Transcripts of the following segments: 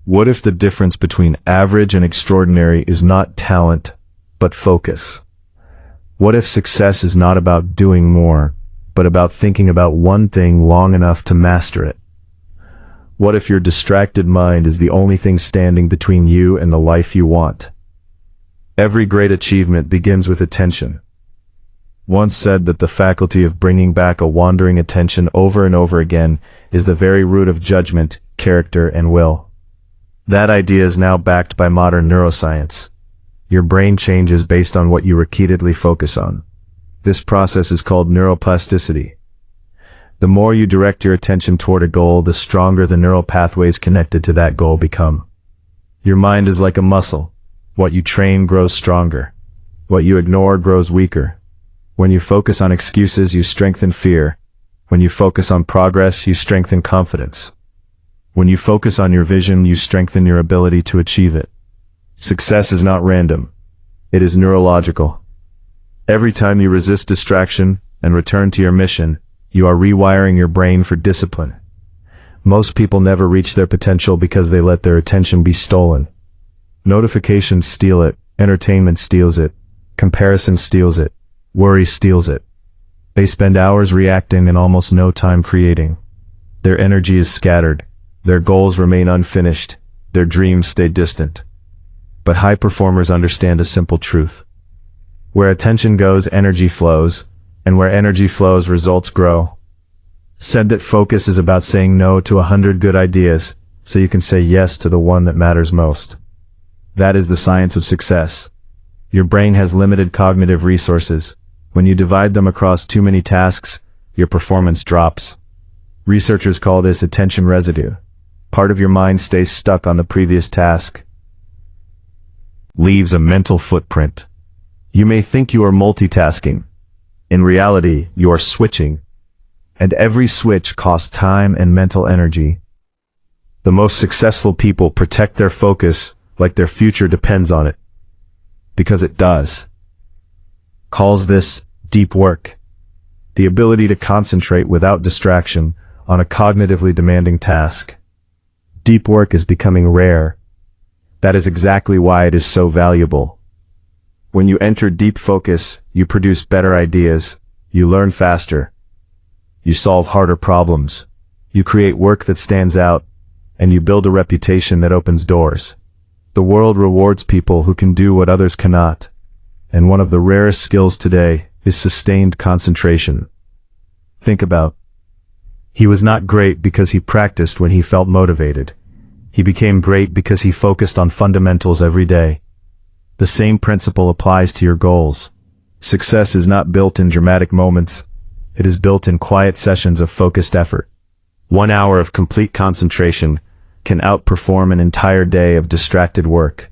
What if the difference between average and extraordinary is not talent, but focus? What if success is not about doing more, but about thinking about one thing long enough to master it? What if your distracted mind is the only thing standing between you and the life you want? Every great achievement begins with attention. Once said that the faculty of bringing back a wandering attention over and over again is the very root of judgment, character, and will. That idea is now backed by modern neuroscience. Your brain changes based on what you repeatedly focus on. This process is called neuroplasticity. The more you direct your attention toward a goal, the stronger the neural pathways connected to that goal become. Your mind is like a muscle. What you train grows stronger. What you ignore grows weaker. When you focus on excuses, you strengthen fear. When you focus on progress, you strengthen confidence. When you focus on your vision, you strengthen your ability to achieve it. Success is not random. It is neurological. Every time you resist distraction and return to your mission, you are rewiring your brain for discipline. Most people never reach their potential because they let their attention be stolen. Notifications steal it, entertainment steals it, comparison steals it, worry steals it. They spend hours reacting and almost no time creating. Their energy is scattered. Their goals remain unfinished. Their dreams stay distant. But high performers understand a simple truth. Where attention goes, energy flows, and where energy flows, results grow. Said that focus is about saying no to 100 good ideas, so you can say yes to the one that matters most. That is the science of success. Your brain has limited cognitive resources. When you divide them across too many tasks, your performance drops. Researchers call this attention residue. Part of your mind stays stuck on the previous task. Leaves a mental footprint. You may think you are multitasking. In reality, you are switching. And every switch costs time and mental energy. The most successful people protect their focus like their future depends on it. Because it does. Calls this deep work. The ability to concentrate without distraction on a cognitively demanding task. Deep work is becoming rare. That is exactly why it is so valuable. When you enter deep focus, you produce better ideas, you learn faster, you solve harder problems, you create work that stands out, and you build a reputation that opens doors. The world rewards people who can do what others cannot, and one of the rarest skills today is sustained concentration. Think about. He was not great because he practiced when he felt motivated. He became great because he focused on fundamentals every day. The same principle applies to your goals. Success is not built in dramatic moments. It is built in quiet sessions of focused effort. 1 hour of complete concentration can outperform an entire day of distracted work.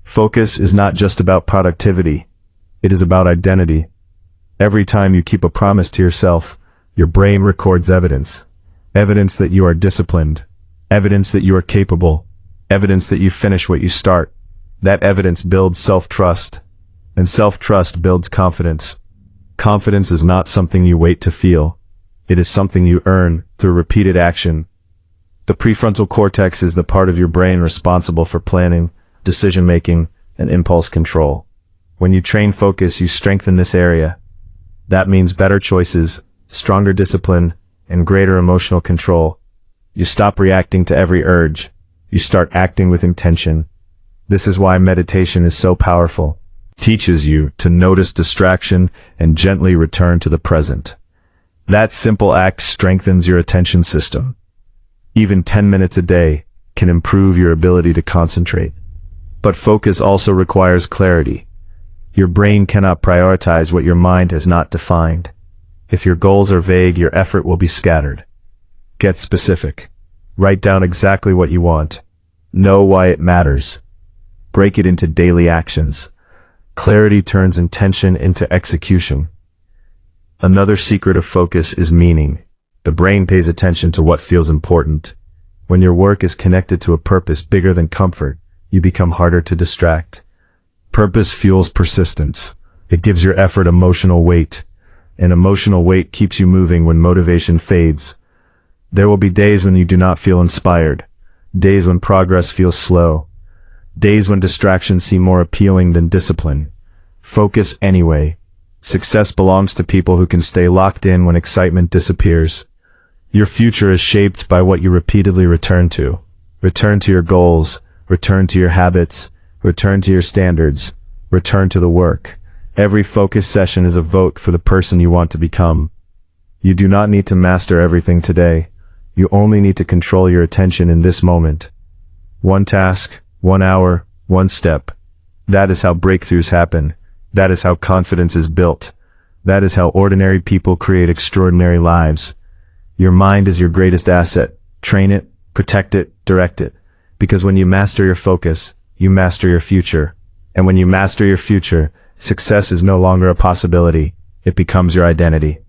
Focus is not just about productivity. It is about identity. Every time you keep a promise to yourself, your brain records evidence. Evidence that you are disciplined. Evidence that you are capable. Evidence that you finish what you start. That evidence builds self-trust. And self-trust builds confidence. Confidence is not something you wait to feel. It is something you earn through repeated action. The prefrontal cortex is the part of your brain responsible for planning, decision-making, and impulse control. When you train focus, you strengthen this area. That means better choices, stronger discipline, and greater emotional control. You stop reacting to every urge. You start acting with intention. This is why meditation is so powerful. It teaches you to notice distraction and gently return to the present. That simple act strengthens your attention system. Even 10 minutes a day can improve your ability to concentrate. But focus also requires clarity. Your brain cannot prioritize what your mind has not defined. If your goals are vague, your effort will be scattered. Get specific. Write down exactly what you want. Know why it matters. Break it into daily actions. Clarity turns intention into execution. Another secret of focus is meaning. The brain pays attention to what feels important. When your work is connected to a purpose bigger than comfort, you become harder to distract. Purpose fuels persistence. It gives your effort emotional weight. And emotional weight keeps you moving when motivation fades. There will be days when you do not feel inspired, days when progress feels slow, days when distractions seem more appealing than discipline. Focus anyway. Success belongs to people who can stay locked in when excitement disappears. Your future is shaped by what you repeatedly return to. Return to your goals, return to your habits, return to your standards, return to the work. Every focus session is a vote for the person you want to become. You do not need to master everything today. You only need to control your attention in this moment. One task, 1 hour, one step. That is how breakthroughs happen. That is how confidence is built. That is how ordinary people create extraordinary lives. Your mind is your greatest asset. Train it, protect it, direct it. Because when you master your focus, you master your future. And when you master your future, success is no longer a possibility. It becomes your identity.